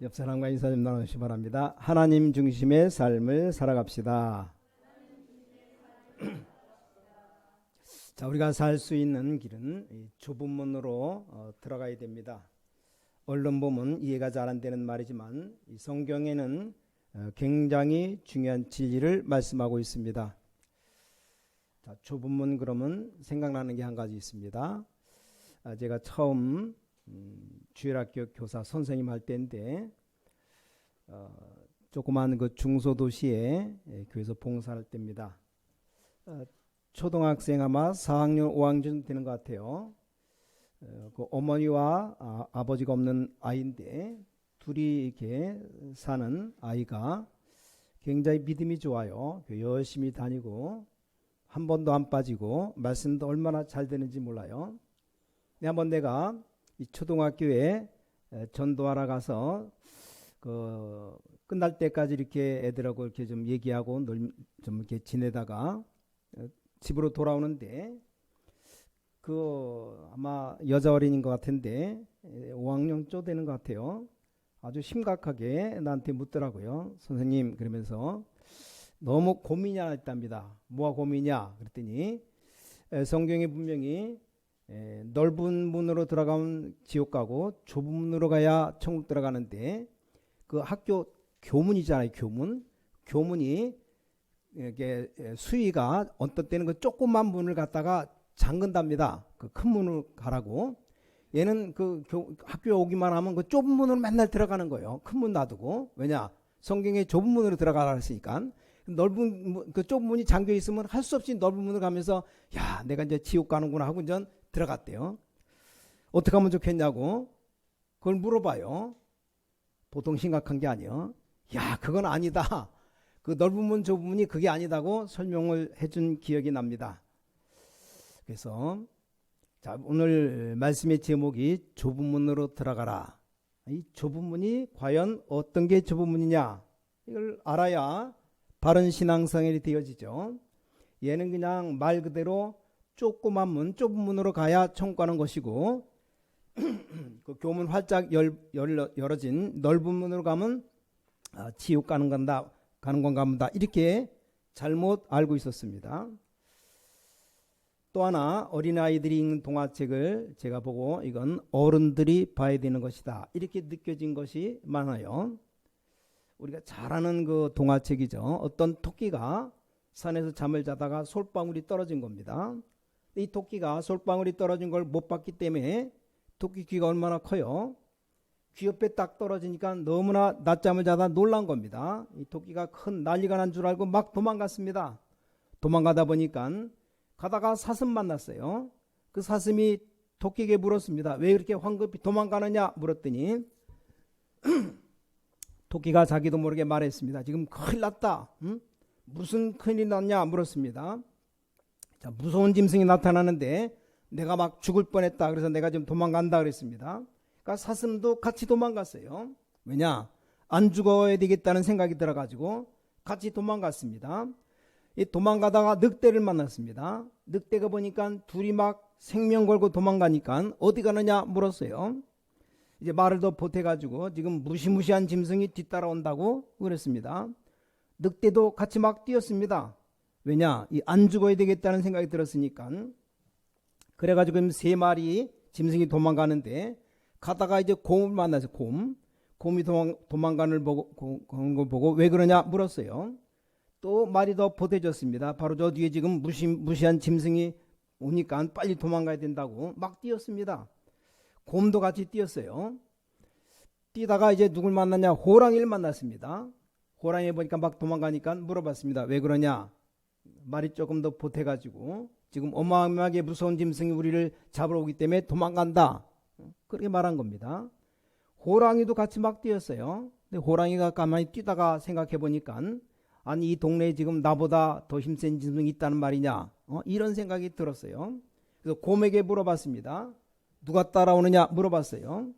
옆 사람과 인사 좀 나누시기 바랍니다. 하나님 중심의 삶을 살아갑시다. 자, 우리가 살 수 있는 길은 이 좁은 문으로 들어가야 됩니다. 얼른 보면 이해가 잘 안 되는 말이지만 이 성경에는 굉장히 중요한 진리를 말씀하고 있습니다. 자, 좁은 문 그러면 생각나는 게 한 가지 있습니다. 제가 처음 주일학교 교사 선생님 할 때인데 조그만 그 중소도시에 교회에서 봉사할 때입니다. 초등학생 아마 4학년 5학년 되는 것 같아요. 그 어머니와 아버지가 없는 아이인데 둘이 이렇게 사는 아이가 굉장히 믿음이 좋아요. 열심히 다니고 한 번도 안 빠지고 말씀도 얼마나 잘 되는지 몰라요. 한번 내가 이 초등학교에 전도하러 가서 그 끝날 때까지 이렇게 애들하고 이렇게 좀 얘기하고 좀 이렇게 지내다가 집으로 돌아오는데 그 아마 여자 어린이인 것 같은데 5학년 쪽 되는 것 같아요. 아주 심각하게 나한테 묻더라고요. 선생님, 그러면서 너무 고민이 하나 있답니다. 뭐가 고민이냐 그랬더니 성경에 분명히 넓은 문으로 들어가면 지옥 가고 좁은 문으로 가야 천국 들어가는데 그 학교 교문이잖아요. 교문이 이게 수위가 어떤 때는 그 조그만 문을 갖다가 잠근답니다. 그 큰 문을 가라고. 얘는 그 학교에 오기만 하면 그 좁은 문으로 맨날 들어가는 거예요. 큰 문 놔두고. 왜냐? 성경에 좁은 문으로 들어가라 했으니까. 넓은 그 좁은 문이 잠겨 있으면 할 수 없이 넓은 문을 가면서 야, 내가 이제 지옥 가는구나 하고 이제 들어갔대요. 어떻게 하면 좋겠냐고 그걸 물어봐요. 보통 심각한 게 아니에요. 야, 그건 아니다. 그 넓은 문 좁은 문이 그게 아니다고 설명을 해준 기억이 납니다. 그래서 자, 오늘 말씀의 제목이 좁은 문으로 들어가라. 이 좁은 문이 과연 어떤 게 좁은 문이냐 이걸 알아야 바른 신앙생활이 되어지죠. 얘는 그냥 말 그대로 조그만 문, 좁은 문으로 가야 천국 가는 것이고 그 교문 활짝 열어진 넓은 문으로 가면 지옥 가는 건가 보다 이렇게 잘못 알고 있었습니다. 또 하나 어린아이들이 읽는 동화책을 제가 보고 이건 어른들이 봐야 되는 것이다 이렇게 느껴진 것이 많아요. 우리가 잘 아는 그 동화책이죠. 어떤 토끼가 산에서 잠을 자다가 솔방울이 떨어진 겁니다. 이 토끼가 솔방울이 떨어진 걸 못 봤기 때문에 토끼 귀가 얼마나 커요. 귀 옆에 딱 떨어지니까 너무나 낮잠을 자다 놀란 겁니다. 이 토끼가 큰 난리가 난 줄 알고 막 도망갔습니다. 도망가다 보니까 가다가 사슴 만났어요. 그 사슴이 토끼에게 물었습니다. 왜 그렇게 황급히 도망가느냐 물었더니 토끼가 자기도 모르게 말했습니다. 지금 큰일 났다. 응? 무슨 큰일이 났냐 물었습니다. 자, 무서운 짐승이 나타나는데 내가 막 죽을 뻔했다. 그래서 내가 지금 도망간다 그랬습니다. 그러니까 사슴도 같이 도망갔어요. 왜냐? 안 죽어야 되겠다는 생각이 들어가지고 같이 도망갔습니다. 이 도망가다가 늑대를 만났습니다. 늑대가 보니까 둘이 막 생명 걸고 도망가니까 어디 가느냐 물었어요. 이제 말을 더 보태가지고 지금 무시무시한 짐승이 뒤따라온다고 그랬습니다. 늑대도 같이 막 뛰었습니다. 왜냐? 안 죽어야 되겠다는 생각이 들었으니까. 그래가지고 세 마리 짐승이 도망가는데 가다가 이제 곰을 만나서 곰이 도망가는 걸 보고 왜 그러냐 물었어요. 또 말이 더 보태졌습니다. 바로 저 뒤에 지금 무시한 짐승이 오니까 빨리 도망가야 된다고 막 뛰었습니다. 곰도 같이 뛰었어요. 뛰다가 이제 누굴 만났냐? 호랑이를 만났습니다. 호랑이 보니까 막 도망가니까 물어봤습니다. 왜 그러냐? 말이 조금 더 보태가지고 지금 어마어마하게 무서운 짐승이 우리를 잡으러 오기 때문에 도망간다. 그렇게 말한 겁니다. 호랑이도 같이 막 뛰었어요. 근데 호랑이가 가만히 뛰다가 생각해 보니까 아니 이 동네에 지금 나보다 더 힘센 짐승이 있다는 말이냐 이런 생각이 들었어요. 그래서 곰에게 물어봤습니다. 누가 따라오느냐 물어봤어요.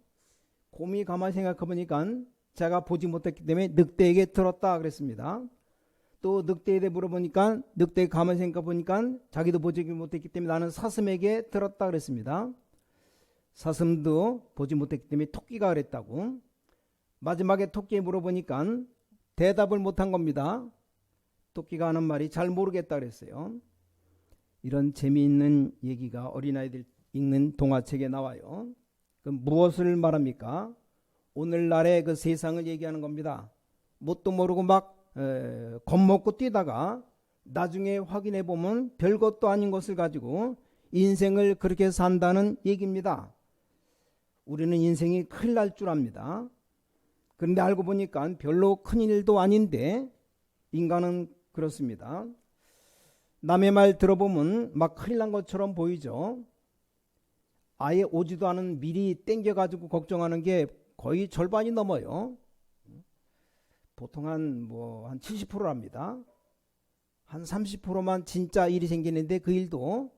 곰이 가만히 생각해 보니까 제가 보지 못했기 때문에 늑대에게 들었다 그랬습니다. 또 늑대에 대해 물어보니까 늑대가 가만히 생각해 보니까 자기도 보지 못했기 때문에 나는 사슴에게 들었다 그랬습니다. 사슴도 보지 못했기 때문에 토끼가 그랬다고. 마지막에 토끼에 물어보니까 대답을 못한 겁니다. 토끼가 하는 말이 잘 모르겠다 그랬어요. 이런 재미있는 얘기가 어린아이들 읽는 동화책에 나와요. 그럼 무엇을 말합니까? 오늘날의 그 세상을 얘기하는 겁니다. 뭣도 모르고 막 겁먹고 뛰다가 나중에 확인해 보면 별것도 아닌 것을 가지고 인생을 그렇게 산다는 얘기입니다. 우리는 인생이 큰일 날 줄 압니다. 그런데 알고 보니까 별로 큰 일도 아닌데 인간은 그렇습니다. 남의 말 들어보면 막 큰일 난 것처럼 보이죠. 아예 오지도 않은 미리 땡겨가지고 걱정하는 게 거의 절반이 넘어요. 보통 한 70%랍니다. 한 30%만 진짜 일이 생기는데 그 일도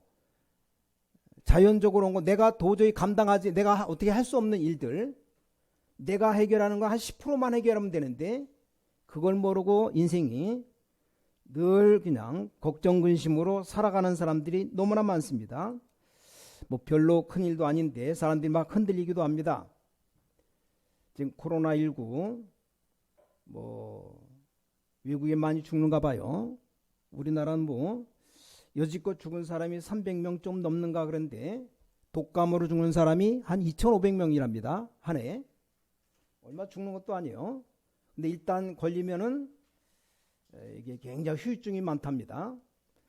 자연적으로 온 거, 내가 도저히 감당하지, 내가 어떻게 할 수 없는 일들, 내가 해결하는 거 한 10%만 해결하면 되는데 그걸 모르고 인생이 늘 그냥 걱정 근심으로 살아가는 사람들이 너무나 많습니다. 별로 큰 일도 아닌데 사람들이 막 흔들리기도 합니다. 지금 코로나19 외국에 많이 죽는가 봐요. 우리나라는 여지껏 죽은 사람이 300명 좀 넘는가 그런데 독감으로 죽는 사람이 한 2,500명이랍니다. 한 해. 얼마 죽는 것도 아니에요. 근데 일단 걸리면은 이게 굉장히 후유증이 많답니다.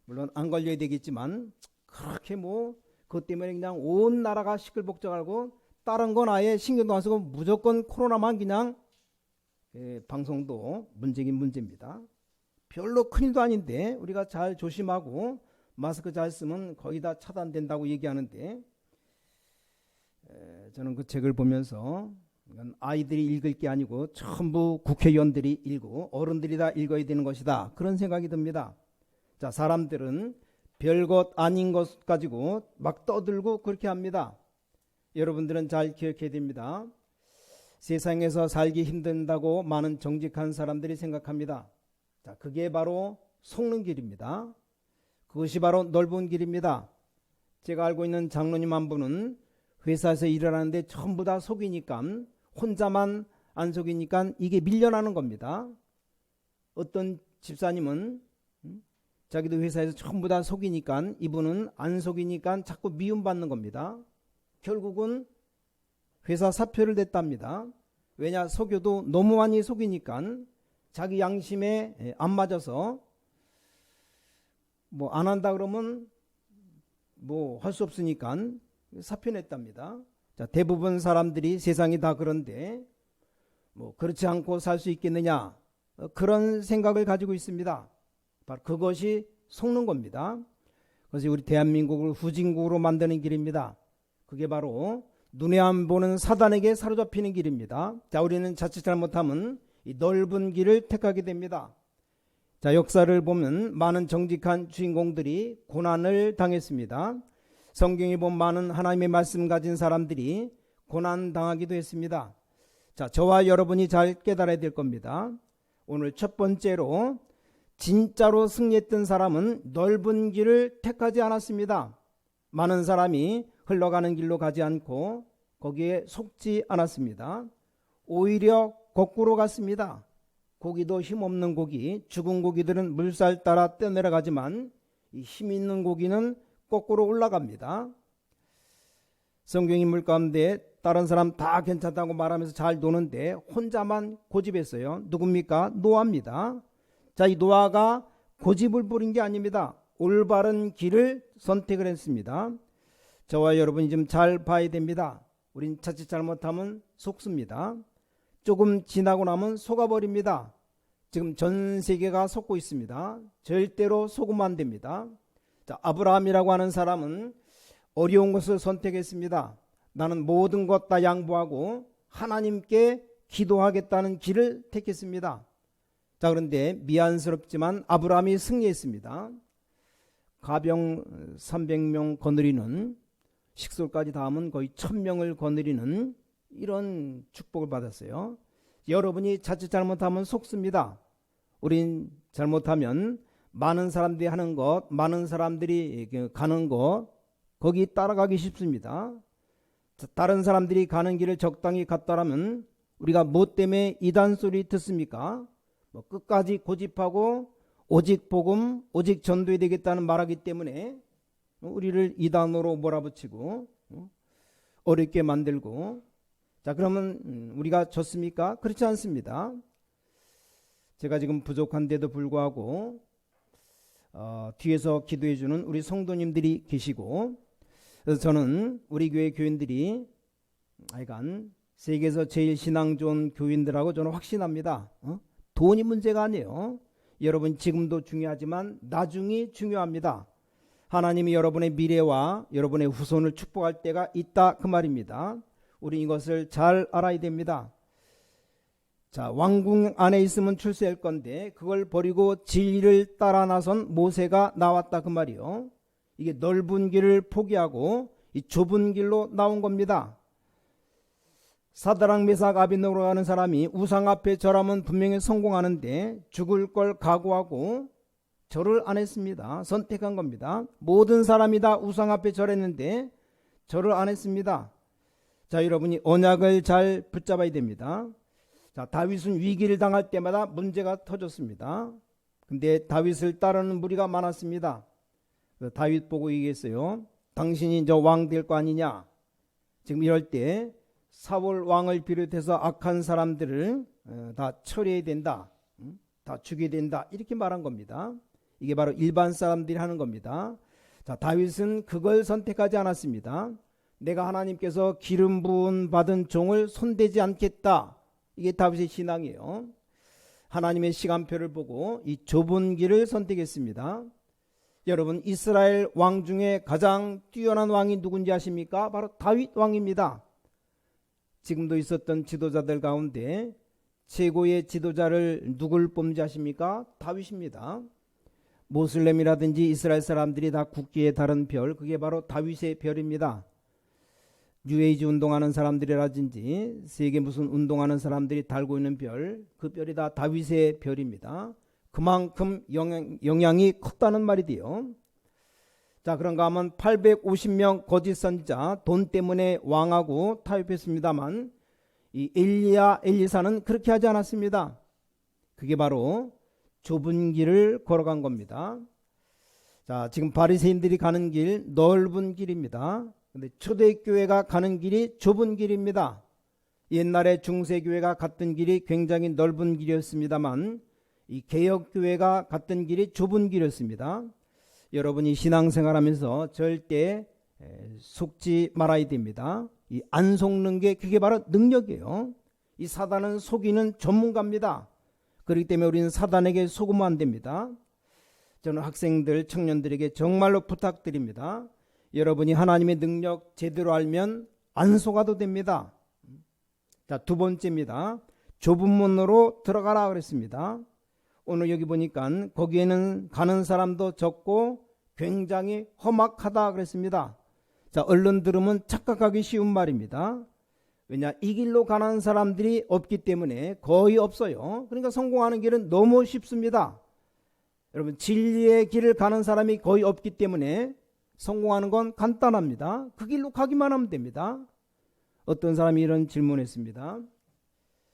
물론 안 걸려야 되겠지만 그렇게 그것 때문에 그냥 온 나라가 시끌벅적하고 다른 건 아예 신경도 안 쓰고 무조건 코로나만 그냥 방송도 문제긴 문제입니다. 별로 큰일도 아닌데 우리가 잘 조심하고 마스크 잘 쓰면 거의 다 차단된다고 얘기하는데 저는 그 책을 보면서 아이들이 읽을 게 아니고 전부 국회의원들이 읽고 어른들이 다 읽어야 되는 것이다, 그런 생각이 듭니다. 자, 사람들은 별것 아닌 것 가지고 막 떠들고 그렇게 합니다. 여러분들은 잘 기억해야 됩니다. 세상에서 살기 힘든다고 많은 정직한 사람들이 생각합니다. 자, 그게 바로 속는 길입니다. 그것이 바로 넓은 길입니다. 제가 알고 있는 장로님 한 분은 회사에서 일을 하는데 전부 다 속이니까, 혼자만 안 속이니까 이게 밀려나는 겁니다. 어떤 집사님은 자기도 회사에서 전부 다 속이니까 이분은 안 속이니까 자꾸 미움받는 겁니다. 결국은 회사 사표를 냈답니다. 왜냐, 속여도 너무 많이 속이니까 자기 양심에 안 맞아서 안 한다 그러면 할 수 없으니까 사표 냈답니다. 자, 대부분 사람들이 세상이 다 그런데 그렇지 않고 살 수 있겠느냐, 그런 생각을 가지고 있습니다. 바로 그것이 속는 겁니다. 그래서 우리 대한민국을 후진국으로 만드는 길입니다. 그게 바로 눈에 안 보는 사단에게 사로잡히는 길입니다. 자, 우리는 자칫 잘못하면 이 넓은 길을 택하게 됩니다. 자, 역사를 보면 많은 정직한 주인공들이 고난을 당했습니다. 성경에 보면 많은 하나님의 말씀 가진 사람들이 고난 당하기도 했습니다. 자, 저와 여러분이 잘 깨달아야 될 겁니다. 오늘 첫 번째로, 진짜로 승리했던 사람은 넓은 길을 택하지 않았습니다. 많은 사람이 흘러가는 길로 가지 않고 거기에 속지 않았습니다. 오히려 거꾸로 갔습니다. 고기도 힘없는 고기, 죽은 고기들은 물살 따라 뛰어내려가지만 이 힘 있는 고기는 거꾸로 올라갑니다. 성경 인물 가운데 다른 사람 다 괜찮다고 말하면서 잘 노는데 혼자만 고집했어요. 누굽니까? 노아입니다. 자, 이 노아가 고집을 부린 게 아닙니다. 올바른 길을 선택을 했습니다. 저와 여러분이 좀 잘 봐야 됩니다. 우린 자칫 잘못하면 속습니다. 조금 지나고 나면 속아버립니다. 지금 전 세계가 속고 있습니다. 절대로 속으면 안 됩니다. 자, 아브라함이라고 하는 사람은 어려운 것을 선택했습니다. 나는 모든 것 다 양보하고 하나님께 기도하겠다는 길을 택했습니다. 자, 그런데 미안스럽지만 아브라함이 승리했습니다. 가병 300명 거느리는, 식솔까지 다 하면 거의 1000명을 거느리는 이런 축복을 받았어요. 여러분이 자칫 잘못하면 속습니다. 우린 잘못하면 많은 사람들이 하는 것, 많은 사람들이 가는 것, 거기 따라가기 쉽습니다. 다른 사람들이 가는 길을 적당히 갔다라면 우리가 뭐 때문에 이단 소리 듣습니까? 뭐 끝까지 고집하고 오직 복음, 오직 전도해야 되겠다는 말하기 때문에 우리를 이단으로 몰아붙이고 어렵게 만들고, 자, 그러면 우리가 졌습니까? 그렇지 않습니다. 제가 지금 부족한데도 불구하고 뒤에서 기도해주는 우리 성도님들이 계시고, 그래서 저는 우리 교회 교인들이 하여간 세계에서 제일 신앙 좋은 교인들하고 저는 확신합니다. 돈이 문제가 아니에요. 여러분 지금도 중요하지만 나중이 중요합니다. 하나님이 여러분의 미래와 여러분의 후손을 축복할 때가 있다, 그 말입니다. 우리 이것을 잘 알아야 됩니다. 자, 왕궁 안에 있으면 출세할 건데 그걸 버리고 진리를 따라 나선 모세가 나왔다, 그 말이요. 이게 넓은 길을 포기하고 이 좁은 길로 나온 겁니다. 사드락 메삭 아벳네고로 가는 사람이 우상 앞에 절하면 분명히 성공하는데 죽을 걸 각오하고 절을 안 했습니다. 선택한 겁니다. 모든 사람이 다 우상 앞에 절했는데 절을 안 했습니다. 자, 여러분이 언약을 잘 붙잡아야 됩니다. 자, 다윗은 위기를 당할 때마다 문제가 터졌습니다. 근데 다윗을 따르는 무리가 많았습니다. 다윗 보고 얘기했어요. 당신이 저 왕 될 거 아니냐. 지금 이럴 때 사울 왕을 비롯해서 악한 사람들을 다 처리해야 된다, 다 죽여야 된다, 이렇게 말한 겁니다. 이게 바로 일반 사람들이 하는 겁니다. 자, 다윗은 그걸 선택하지 않았습니다. 내가 하나님께서 기름 부은 받은 종을 손대지 않겠다, 이게 다윗의 신앙이에요. 하나님의 시간표를 보고 이 좁은 길을 선택했습니다. 여러분, 이스라엘 왕 중에 가장 뛰어난 왕이 누군지 아십니까? 바로 다윗 왕입니다. 지금도 있었던 지도자들 가운데 최고의 지도자를 누굴 뽑는지 아십니까? 다윗입니다. 모슬렘이라든지 이스라엘 사람들이 다 국기에 다른 별, 그게 바로 다윗의 별입니다. 뉴에이지 운동하는 사람들이라든지 세계 무슨 운동하는 사람들이 달고 있는 별, 그 별이 다 다윗의 별입니다. 그만큼 영향이 컸다는 말이디요. 자, 그런가 하면 850명 거짓 선지자, 돈 때문에 왕하고 타협했습니다만 이 엘리야, 엘리사는 그렇게 하지 않았습니다. 그게 바로 좁은 길을 걸어간 겁니다. 자, 지금 바리새인들이 가는 길 넓은 길입니다. 근데 초대교회가 가는 길이 좁은 길입니다. 옛날에 중세교회가 갔던 길이 굉장히 넓은 길이었습니다만 이 개혁교회가 갔던 길이 좁은 길이었습니다. 여러분이 신앙생활하면서 절대 속지 말아야 됩니다. 이 안 속는 게 그게 바로 능력이에요. 이 사단은 속이는 전문가입니다. 그렇기 때문에 우리는 사단에게 속으면 안 됩니다. 저는 학생들, 청년들에게 정말로 부탁드립니다. 여러분이 하나님의 능력 제대로 알면 안 속아도 됩니다. 자, 두 번째입니다. 좁은 문으로 들어가라 그랬습니다. 오늘 여기 보니까 거기에는 가는 사람도 적고 굉장히 험악하다 그랬습니다. 자, 얼른 들으면 착각하기 쉬운 말입니다. 왜냐, 이 길로 가는 사람들이 없기 때문에 거의 없어요. 그러니까 성공하는 길은 너무 쉽습니다. 여러분, 진리의 길을 가는 사람이 거의 없기 때문에 성공하는 건 간단합니다. 그 길로 가기만 하면 됩니다. 어떤 사람이 이런 질문했습니다.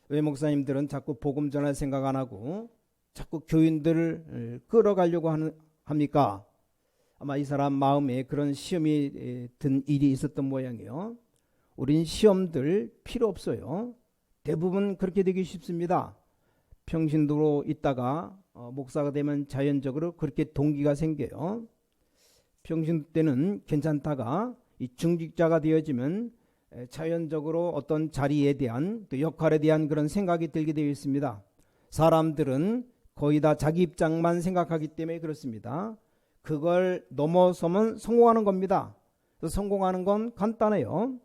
왜 목사님들은 자꾸 복음 전할 생각 안 하고 자꾸 교인들을 끌어가려고 합니까? 아마 이 사람 마음에 그런 시험이 든 일이 있었던 모양이에요. 우린 시험들 필요 없어요. 대부분 그렇게 되기 쉽습니다. 평신도로 있다가 목사가 되면 자연적으로 그렇게 동기가 생겨요. 평신도 때는 괜찮다가 이 중직자가 되어지면 자연적으로 어떤 자리에 대한, 또 역할에 대한 그런 생각이 들게 되어 있습니다. 사람들은 거의 다 자기 입장만 생각하기 때문에 그렇습니다. 그걸 넘어서면 성공하는 겁니다. 그래서 성공하는 건 간단해요.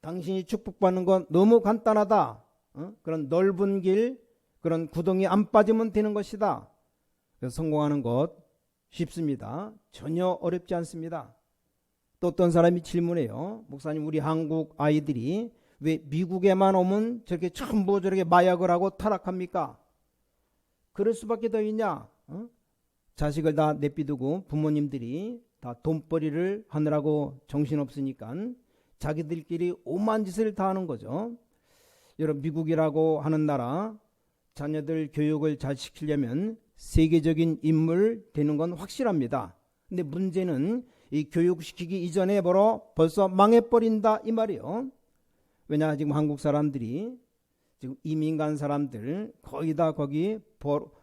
당신이 축복받는 건 너무 간단하다. 그런 넓은 길, 그런 구덩이 안 빠지면 되는 것이다. 그래서 성공하는 것 쉽습니다. 전혀 어렵지 않습니다. 또 어떤 사람이 질문해요. 목사님, 우리 한국 아이들이 왜 미국에만 오면 저렇게 전부 저렇게 마약을 하고 타락합니까? 그럴 수밖에 더 있냐? 자식을 다 내비두고 부모님들이 다 돈벌이를 하느라고 정신없으니까 자기들끼리 오만 짓을 다 하는 거죠. 여러분 미국이라고 하는 나라 자녀들 교육을 잘 시키려면 세계적인 인물 되는 건 확실합니다. 근데 문제는 이 교육시키기 이전에 벌써 망해버린다 이 말이에요. 왜냐 지금 한국 사람들이 지금 이민 간 사람들 거의 다 거기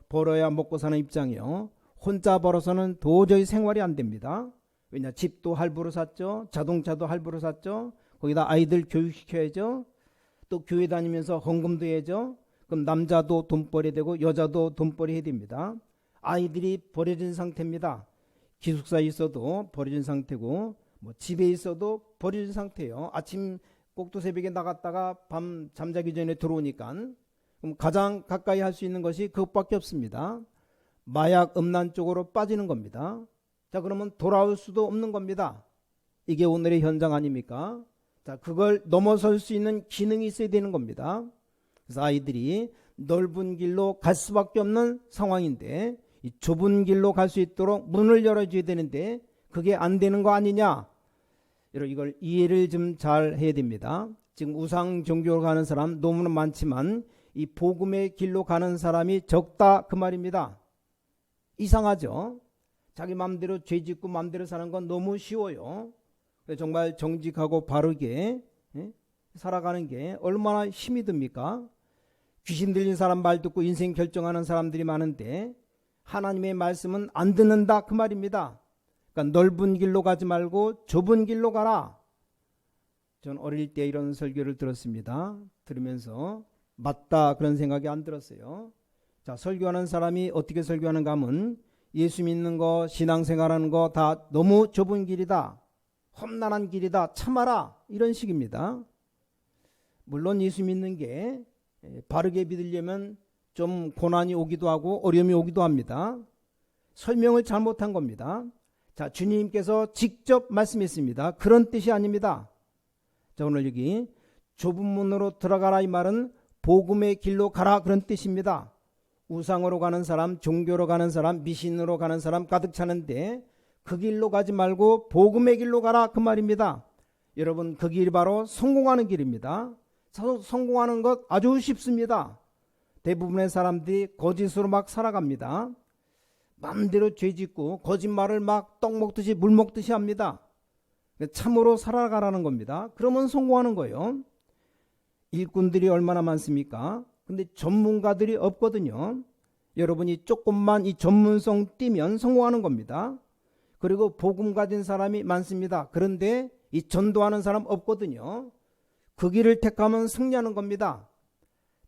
벌어야 먹고 사는 입장이요. 혼자 벌어서는 도저히 생활이 안 됩니다. 왜냐 집도 할부로 샀죠. 자동차도 할부로 샀죠. 거기다 아이들 교육시켜야죠. 또 교회 다니면서 헌금도 해야죠. 그럼 남자도 돈벌이 되고 여자도 돈벌이 해야 됩니다. 아이들이 버려진 상태입니다. 기숙사에 있어도 버려진 상태고 뭐 집에 있어도 버려진 상태예요. 아침 꼭두 새벽에 나갔다가 밤 잠자기 전에 들어오니까 그럼 가장 가까이 할 수 있는 것이 그것밖에 없습니다. 마약 음란 쪽으로 빠지는 겁니다. 자 그러면 돌아올 수도 없는 겁니다. 이게 오늘의 현장 아닙니까? 자 그걸 넘어설 수 있는 기능이 있어야 되는 겁니다. 그래서 아이들이 넓은 길로 갈 수밖에 없는 상황인데 이 좁은 길로 갈 수 있도록 문을 열어줘야 되는데 그게 안 되는 거 아니냐? 여러분 이걸 이해를 좀 잘 해야 됩니다. 지금 우상 종교로 가는 사람 너무나 많지만 이 복음의 길로 가는 사람이 적다 그 말입니다. 이상하죠? 자기 마음대로 죄 짓고 마음대로 사는 건 너무 쉬워요. 정말 정직하고 바르게 살아가는 게 얼마나 힘이 듭니까? 귀신 들린 사람 말 듣고 인생 결정하는 사람들이 많은데 하나님의 말씀은 안 듣는다 그 말입니다. 그러니까 넓은 길로 가지 말고 좁은 길로 가라. 전 어릴 때 이런 설교를 들었습니다. 들으면서 맞다 그런 생각이 안 들었어요. 자 설교하는 사람이 어떻게 설교하는가 하면 예수 믿는 거 신앙생활하는 거 다 너무 좁은 길이다. 험난한 길이다. 참아라. 이런 식입니다. 물론 예수 믿는 게 바르게 믿으려면 좀 고난이 오기도 하고 어려움이 오기도 합니다. 설명을 잘못한 겁니다. 자, 주님께서 직접 말씀했습니다. 그런 뜻이 아닙니다. 자, 오늘 여기 좁은 문으로 들어가라 이 말은 복음의 길로 가라 그런 뜻입니다. 우상으로 가는 사람, 종교로 가는 사람, 미신으로 가는 사람 가득 차는데 그 길로 가지 말고 복음의 길로 가라 그 말입니다. 여러분 그 길이 바로 성공하는 길입니다. 성공하는 것 아주 쉽습니다. 대부분의 사람들이 거짓으로 막 살아갑니다. 마음대로 죄짓고 거짓말을 막 떡 먹듯이 물 먹듯이 합니다. 참으로 살아가라는 겁니다. 그러면 성공하는 거예요. 일꾼들이 얼마나 많습니까? 근데 전문가들이 없거든요. 여러분이 조금만 이 전문성 띄면 성공하는 겁니다. 그리고 복음 가진 사람이 많습니다. 그런데 이 전도하는 사람 없거든요. 그 길을 택하면 승리하는 겁니다.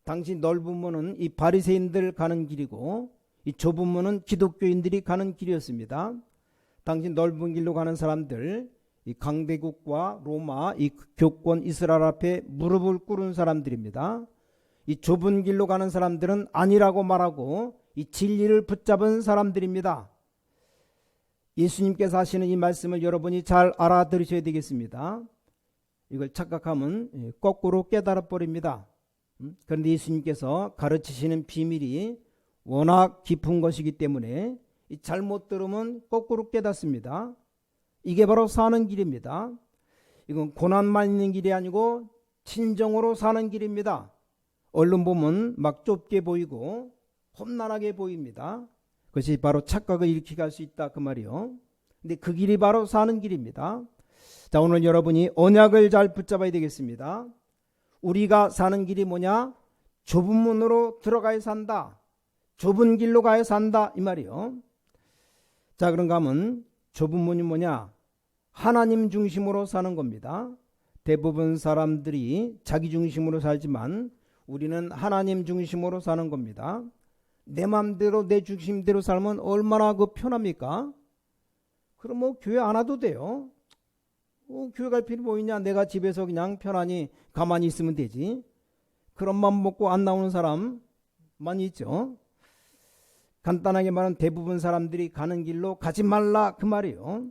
당시 넓은 문은 이 바리새인들 가는 길이고 이 좁은 문은 기독교인들이 가는 길이었습니다. 당시 넓은 길로 가는 사람들, 이 강대국과 로마, 이 교권 이스라엘 앞에 무릎을 꿇은 사람들입니다. 이 좁은 길로 가는 사람들은 아니라고 말하고 이 진리를 붙잡은 사람들입니다. 예수님께서 하시는 이 말씀을 여러분이 잘 알아들으셔야 되겠습니다. 이걸 착각하면 거꾸로 깨달아 버립니다. 그런데 예수님께서 가르치시는 비밀이 워낙 깊은 것이기 때문에 잘못 들으면 거꾸로 깨닫습니다. 이게 바로 사는 길입니다. 이건 고난만 있는 길이 아니고 진정으로 사는 길입니다. 얼른 보면 막 좁게 보이고 험난하게 보입니다. 그것이 바로 착각을 일으키게 할 수 있다 그 말이요. 근데 그 길이 바로 사는 길입니다. 자, 오늘 여러분이 언약을 잘 붙잡아야 되겠습니다. 우리가 사는 길이 뭐냐? 좁은 문으로 들어가야 산다. 좁은 길로 가야 산다 이 말이요. 자, 그런가 하면 좁은 문이 뭐냐? 하나님 중심으로 사는 겁니다. 대부분 사람들이 자기 중심으로 살지만 우리는 하나님 중심으로 사는 겁니다. 내 마음대로 내 중심대로 살면 얼마나 그 편합니까? 그럼 뭐 교회 안 와도 돼요. 교회 갈 필요 뭐 있냐? 내가 집에서 그냥 편안히 가만히 있으면 되지. 그런 맘 먹고 안 나오는 사람 많이 있죠. 간단하게 말하면 대부분 사람들이 가는 길로 가지 말라 그 말이에요.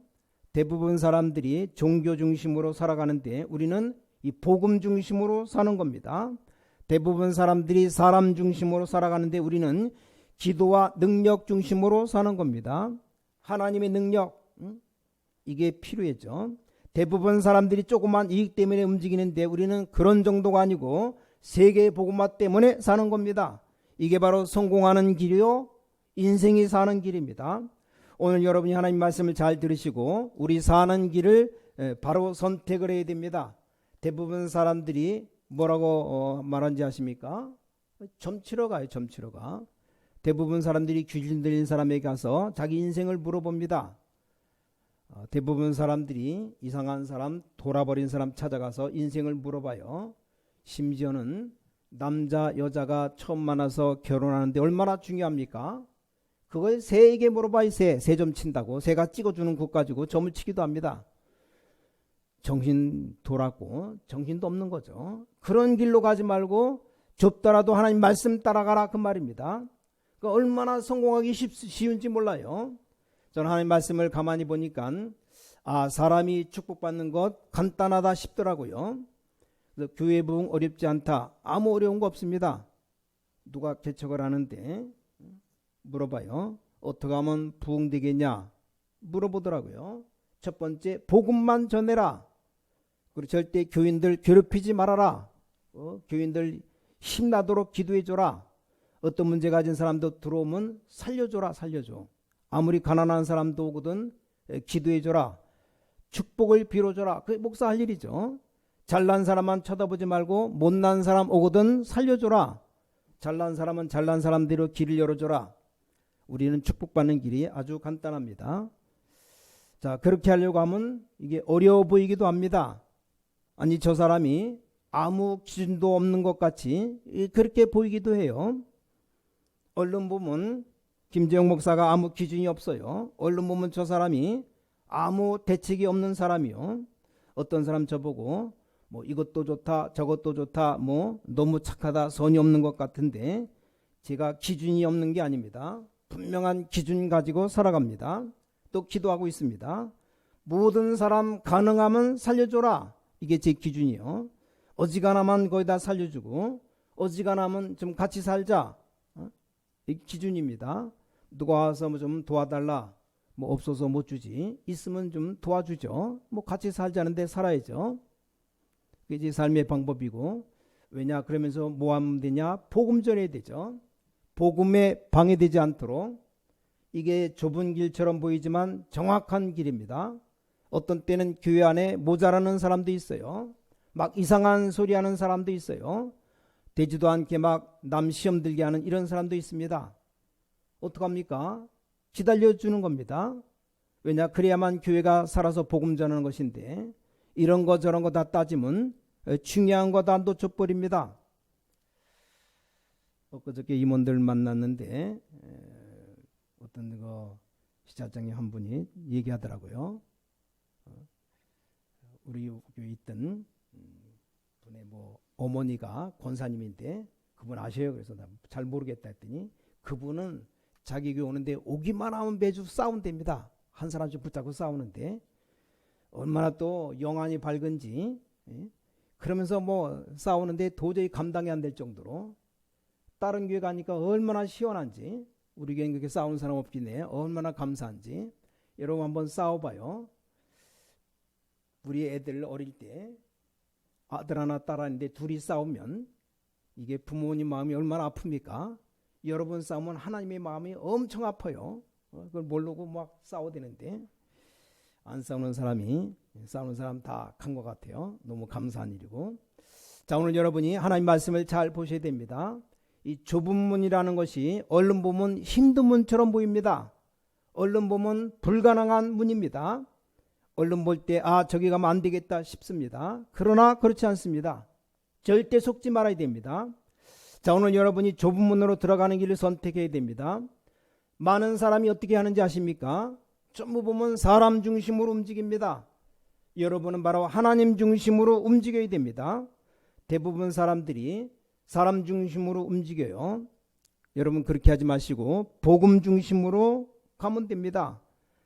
대부분 사람들이 종교 중심으로 살아가는데 우리는 이 복음 중심으로 사는 겁니다. 대부분 사람들이 사람 중심으로 살아가는데 우리는 기도와 능력 중심으로 사는 겁니다. 하나님의 능력 이게 필요했죠. 대부분 사람들이 조그만 이익 때문에 움직이는데 우리는 그런 정도가 아니고 세계 복음화 때문에 사는 겁니다. 이게 바로 성공하는 길이요, 인생이 사는 길입니다. 오늘 여러분이 하나님 말씀을 잘 들으시고 우리 사는 길을 바로 선택을 해야 됩니다. 대부분 사람들이 뭐라고 말하는지 아십니까? 점치러 가요. 점치러 가. 대부분 사람들이 귀신 들린 사람에게 가서 자기 인생을 물어봅니다. 대부분 사람들이 이상한 사람, 돌아버린 사람 찾아가서 인생을 물어봐요. 심지어는 남자 여자가 처음 만나서 결혼하는데 얼마나 중요합니까? 그걸 새에게 물어봐야 새 점 친다고. 새가 찍어주는 것 가지고 점을 치기도 합니다. 정신 돌았고 정신도 없는 거죠. 그런 길로 가지 말고 좁더라도 하나님 말씀 따라가라, 그 말입니다. 그러니까 얼마나 성공하기 쉬운지 몰라요. 저는 하나님 말씀을 가만히 보니까 사람이 축복받는 것 간단하다 싶더라고요. 그래서 교회 부흥 어렵지 않다. 아무 어려운 거 없습니다. 누가 개척을 하는데 물어봐요. 어떻게 하면 부흥되겠냐 물어보더라고요. 첫 번째, 복음만 전해라. 그리고 절대 교인들 괴롭히지 말아라. 교인들 힘나도록 기도해줘라. 어떤 문제 가진 사람도 들어오면 살려줘라. 살려줘. 아무리 가난한 사람도 오거든 기도해줘라. 축복을 빌어줘라. 그게 목사 할 일이죠. 잘난 사람만 쳐다보지 말고 못난 사람 오거든 살려줘라. 잘난 사람은 잘난 사람대로 길을 열어줘라. 우리는 축복받는 길이 아주 간단합니다. 자, 그렇게 하려고 하면 이게 어려워 보이기도 합니다. 아니, 저 사람이 아무 기준도 없는 것 같이 그렇게 보이기도 해요. 얼른 보면 김재영 목사가 아무 기준이 없어요. 얼른 보면 저 사람이 아무 대책이 없는 사람이요. 어떤 사람 저보고 뭐 이것도 좋다 저것도 좋다 뭐 너무 착하다 선이 없는 것 같은데, 제가 기준이 없는 게 아닙니다. 분명한 기준 가지고 살아갑니다. 또 기도하고 있습니다. 모든 사람 가능하면 살려줘라. 이게 제 기준이요. 어지간하면 거의 다 살려주고 어지간하면 좀 같이 살자. 이 기준입니다. 누가 와서 뭐 좀 도와달라. 뭐 없어서 못 주지. 있으면 좀 도와주죠. 뭐 같이 살자는데 살아야죠. 그게 제 삶의 방법이고. 왜냐 그러면서 뭐 하면 되냐? 복음 전해야 되죠. 복음에 방해되지 않도록. 이게 좁은 길처럼 보이지만 정확한 길입니다. 어떤 때는 교회 안에 모자라는 사람도 있어요. 막 이상한 소리 하는 사람도 있어요. 되지도 않게 막 남 시험 들게 하는 이런 사람도 있습니다. 어떡합니까? 기다려주는 겁니다. 왜냐? 그래야만 교회가 살아서 복음 전하는 것인데, 이런 거 저런 거 다 따지면 중요한 거 다 놓쳐버립니다. 엊그저께 임원들 만났는데 어떤 시장장님 한 분이 얘기하더라고요. 우리 교회에 있던 분의 뭐 어머니가 권사님인데 그분 아셔요? 그래서 나 잘 모르겠다 했더니 그분은 자기 교회 오는데 오기만 하면 매주 싸운답니다. 한 사람씩 붙잡고 싸우는데 얼마나 또 영안이 밝은지. 그러면서 뭐 싸우는데 도저히 감당이 안 될 정도로, 다른 교회 가니까 얼마나 시원한지, 우리 교회는 그렇게 싸우는 사람 없긴 해. 얼마나 감사한지. 여러분 한번 싸워봐요. 우리 애들 어릴 때 아들 하나 딸 하나인데 둘이 싸우면 이게 부모님 마음이 얼마나 아픕니까? 여러분 싸우면 하나님의 마음이 엄청 아파요. 그걸 모르고 막 싸워대는데, 안 싸우는 사람이 싸우는 사람 다 간 것 같아요. 너무 감사한 일이고. 자, 오늘 여러분이 하나님 말씀을 잘 보셔야 됩니다. 이 좁은 문이라는 것이 얼른 보면 힘든 문처럼 보입니다. 얼른 보면 불가능한 문입니다. 얼른 볼 때 저기 가면 안 되겠다 싶습니다. 그러나 그렇지 않습니다. 절대 속지 말아야 됩니다. 자, 오늘 여러분이 좁은 문으로 들어가는 길을 선택해야 됩니다. 많은 사람이 어떻게 하는지 아십니까? 전부 보면 사람 중심으로 움직입니다. 여러분은 바로 하나님 중심으로 움직여야 됩니다. 대부분 사람들이 사람 중심으로 움직여요. 여러분 그렇게 하지 마시고 복음 중심으로 가면 됩니다.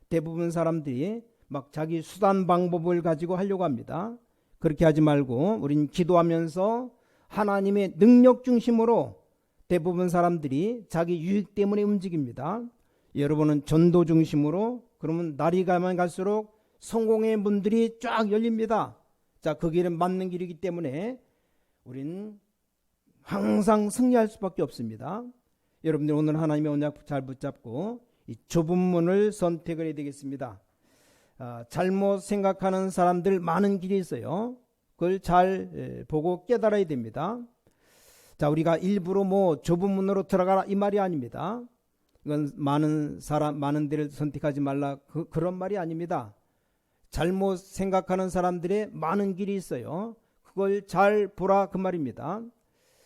대부분 사람들이 막 자기 수단 방법을 가지고 하려고 합니다. 그렇게 하지 말고 우린 기도하면서 하나님의 능력 중심으로, 대부분 사람들이 자기 유익 때문에 움직입니다. 여러분은 전도 중심으로, 그러면 날이 가면 갈수록 성공의 문들이 쫙 열립니다. 자, 그 길은 맞는 길이기 때문에 우린 항상 승리할 수밖에 없습니다. 여러분들 오늘 하나님의 언약 잘 붙잡고 이 좁은 문을 선택을 해야 되겠습니다. 잘못 생각하는 사람들 많은 길이 있어요. 그걸 잘 보고 깨달아야 됩니다. 자, 우리가 일부러 뭐 좁은 문으로 들어가라 이 말이 아닙니다. 이건 많은 데를 선택하지 말라 그런 말이 아닙니다. 잘못 생각하는 사람들의 많은 길이 있어요. 그걸 잘 보라 그 말입니다.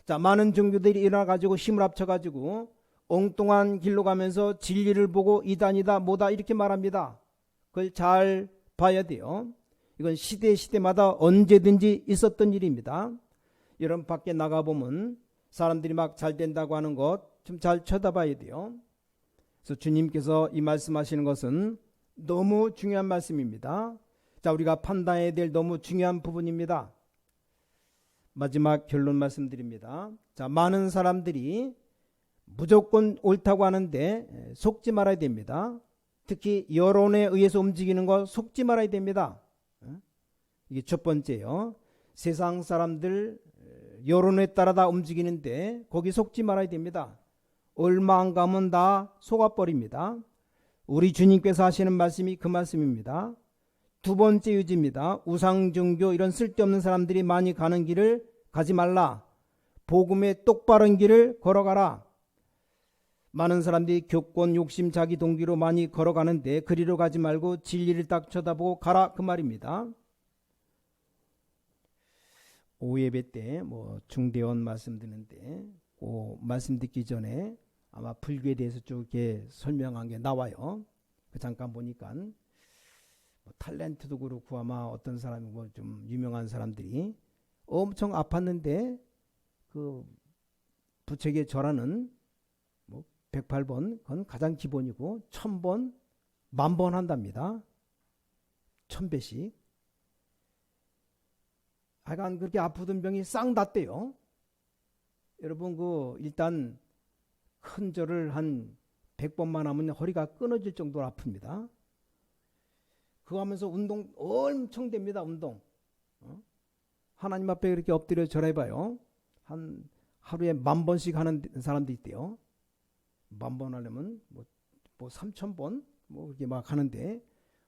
자, 많은 종교들이 일어나가지고 힘을 합쳐가지고 엉뚱한 길로 가면서 진리를 보고 이단이다 뭐다 이렇게 말합니다. 그걸 잘 봐야 돼요. 이건 시대마다 언제든지 있었던 일입니다. 여러분 밖에 나가보면 사람들이 막 잘 된다고 하는 것 좀 잘 쳐다봐야 돼요. 그래서 주님께서 이 말씀하시는 것은 너무 중요한 말씀입니다. 자, 우리가 판단해야 될 너무 중요한 부분입니다. 마지막 결론 말씀드립니다. 자, 많은 사람들이 무조건 옳다고 하는데 속지 말아야 됩니다. 특히 여론에 의해서 움직이는 거 속지 말아야 됩니다. 이게 첫 번째요. 세상 사람들 여론에 따라 다 움직이는데 거기 속지 말아야 됩니다. 얼마 안 가면 다 속아버립니다. 우리 주님께서 하시는 말씀이 그 말씀입니다. 두 번째 유지입니다. 우상종교 이런 쓸데없는 사람들이 많이 가는 길을 가지 말라. 복음의 똑바른 길을 걸어가라. 많은 사람들이 교권, 욕심, 자기 동기로 많이 걸어가는데 그리로 가지 말고 진리를 딱 쳐다보고 가라 그 말입니다. 오예배 때 뭐 중대원 말씀 듣는데 그 말씀 듣기 전에 아마 불교에 대해서 쭉 이렇게 설명한 게 나와요. 그 잠깐 보니까 뭐 탤런트도 그렇고 아마 어떤 사람이 뭐 좀 유명한 사람들이 엄청 아팠는데 그 부처에게 절하는 뭐 108번 그건 가장 기본이고 1000번, 10,000번 한답니다. 1000배씩. 하여간 그렇게 아프던 병이 싹 낫대요. 여러분 일단 큰 절을 한 100번만 하면 허리가 끊어질 정도로 아픕니다. 그거 하면서 운동 엄청 됩니다. 운동. 하나님 앞에 이렇게 엎드려 절해봐요. 한 하루에 10,000번씩 하는 사람도 있대요. 10,000번 하려면 뭐 3,000번 뭐 이렇게 막 하는데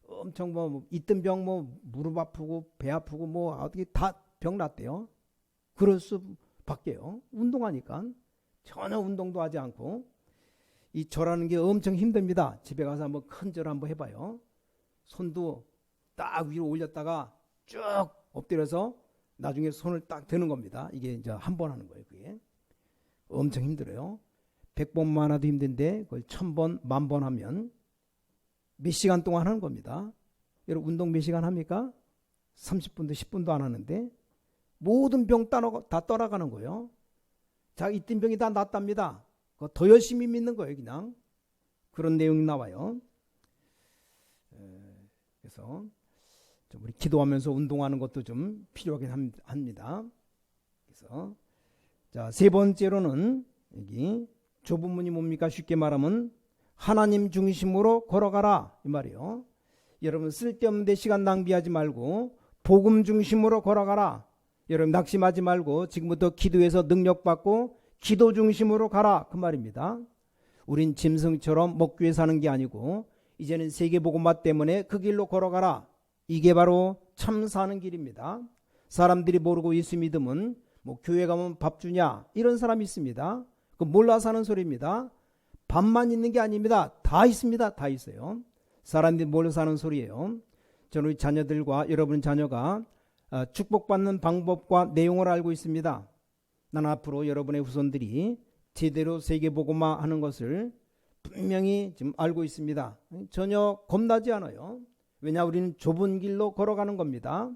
엄청 뭐 있던 병 뭐 무릎 아프고 배 아프고 뭐 어떻게 다 병 났대요. 그럴 수밖에요. 운동하니까 전혀 운동도 하지 않고 이 절하는 게 엄청 힘듭니다. 집에 가서 한번 큰 절 한번 해봐요. 손도 딱 위로 올렸다가 쭉 엎드려서 나중에 손을 딱 드는 겁니다. 이게 이제 한 번 하는 거예요. 그게 엄청 힘들어요. 100번만 해도 힘든데 그걸 1000번, 10,000번 하면 몇 시간 동안 하는 겁니다. 여러분 운동 몇 시간 합니까? 30분도 10분도 안 하는데 모든 병 다 떠나가는 거예요. 자, 있던 병이 다 낫답니다. 더 열심히 믿는 거예요. 그냥 그런 내용이 나와요. 그래서 좀 우리 기도하면서 운동하는 것도 좀 필요하긴 합니다. 그래서 자, 세 번째로는 여기 좁은 문이 뭡니까? 쉽게 말하면 하나님 중심으로 걸어가라 이 말이에요. 여러분 쓸데없는 데 시간 낭비하지 말고 복음 중심으로 걸어가라. 여러분 낙심하지 말고 지금부터 기도해서 능력받고 기도 중심으로 가라 그 말입니다. 우린 짐승처럼 먹기 위해 사는 게 아니고 이제는 세계복음화 때문에 그 길로 걸어가라. 이게 바로 참 사는 길입니다. 사람들이 모르고 예수 믿으면 뭐 교회 가면 밥 주냐 이런 사람이 있습니다. 그 몰라서 하는 소리입니다. 밥만 있는 게 아닙니다. 다 있습니다. 다 있어요. 사람들이 몰라서 하는 소리예요. 저는 우리 자녀들과 여러분 자녀가 축복받는 방법과 내용을 알고 있습니다. 난 앞으로 여러분의 후손들이 제대로 세계복음화 하는 것을 분명히 지금 알고 있습니다. 전혀 겁나지 않아요. 왜냐 우리는 좁은 길로 걸어가는 겁니다.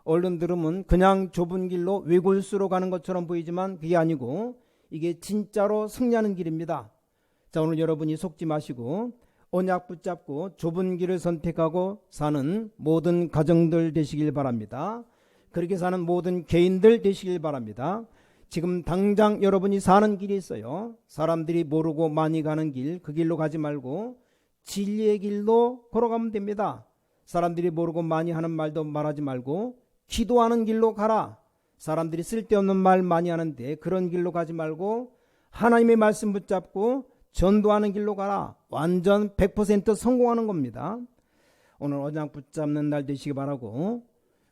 얼른 들으면 그냥 좁은 길로 외골수로 가는 것처럼 보이지만 그게 아니고 이게 진짜로 승리하는 길입니다. 자, 오늘 여러분이 속지 마시고 언약 붙잡고 좁은 길을 선택하고 사는 모든 가정들 되시길 바랍니다. 그렇게 사는 모든 개인들 되시길 바랍니다. 지금 당장 여러분이 사는 길이 있어요. 사람들이 모르고 많이 가는 길, 그 길로 가지 말고 진리의 길로 걸어가면 됩니다. 사람들이 모르고 많이 하는 말도 말하지 말고 기도하는 길로 가라. 사람들이 쓸데없는 말 많이 하는데 그런 길로 가지 말고 하나님의 말씀 붙잡고 전도하는 길로 가라. 완전 100% 성공하는 겁니다. 오늘 언약 붙잡는 날 되시기 바라고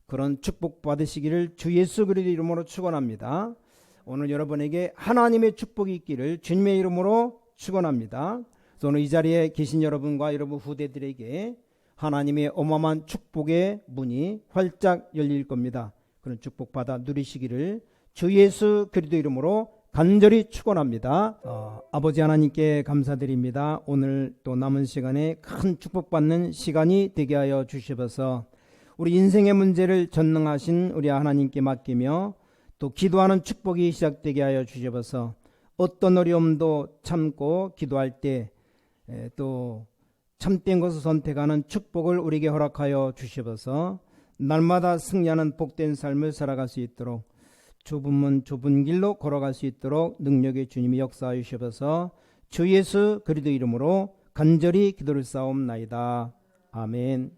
그런 축복 받으시기를 주 예수 그리스도 이름으로 축원합니다. 오늘 여러분에게 하나님의 축복이 있기를 주님의 이름으로 축원합니다. 오늘 이 자리에 계신 여러분과 여러분 후대들에게 하나님의 어마어마한 축복의 문이 활짝 열릴 겁니다. 그런 축복 받아 누리시기를 주 예수 그리스도 이름으로 간절히 축원합니다. 아버지 하나님께 감사드립니다. 오늘 또 남은 시간에 큰 축복받는 시간이 되게 하여 주시옵소서. 우리 인생의 문제를 전능하신 우리 하나님께 맡기며 또 기도하는 축복이 시작되게 하여 주시옵소서. 어떤 어려움도 참고 기도할 때 또 참된 것을 선택하는 축복을 우리에게 허락하여 주시옵소서. 날마다 승리하는 복된 삶을 살아갈 수 있도록 좁은 문 좁은 길로 걸어갈 수 있도록 능력의 주님이 역사하여 주시옵소서. 주 예수 그리스도 이름으로 간절히 기도를 쌓옵나이다. 아멘.